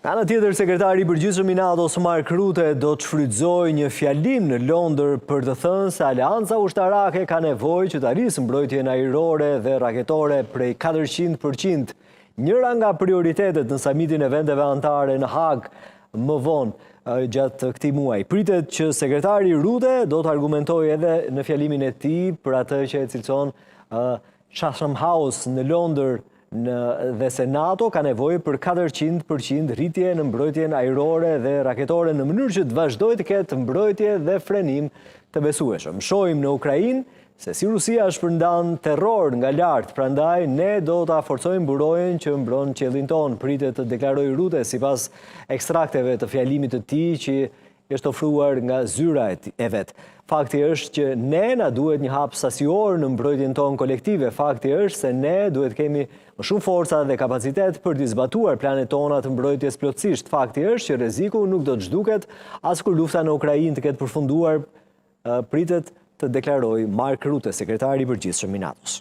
Ana tjetër, sekretari i përgjithshëm i NATO-s Mark Rutte do të shfrytëzojë një fjalim në Londër për të thënë se Aleanca Ushtarake ka nevojë që të arrisë mbrojtjen ajrore dhe raketore prej 400%, njëra nga prioritetet në samitin e vendeve anëtare në Hag më vonë gjatë këtij muaji. Pritet që sekretari Rutte do të argumentojë edhe në fjalimin e tij për atë që e cilëson Chatham House në Londër dhe se NATO ka nevojë për 400% rritje në mbrojtjen ajrore dhe raketore në mënyrë që të vazhdojë të ketë mbrojtje dhe frenim të besueshëm. Shohim në Ukrainë se si Rusia shpërndan terror nga lart, prandaj ne do ta forcojmë burojën që mbron qiellin ton, pritet të deklarojë Rutte sipas ekstrakteve të fjalimit të tij që është ofruar nga zyra e vet. Fakti është që ne na duhet një hap sasior në mbrojtjen tonë kolektive. Fakti është se ne duhet kemi më shumë forca dhe kapacitet për të zbatuar planet tona të mbrojtjes plotësisht. Fakti është që rreziku nuk do të zhduket as kur lufta në Ukrainë të ketë përfunduar, pritet të deklarojë Mark Rutte, sekretari i përgjithshëm i NATO-s.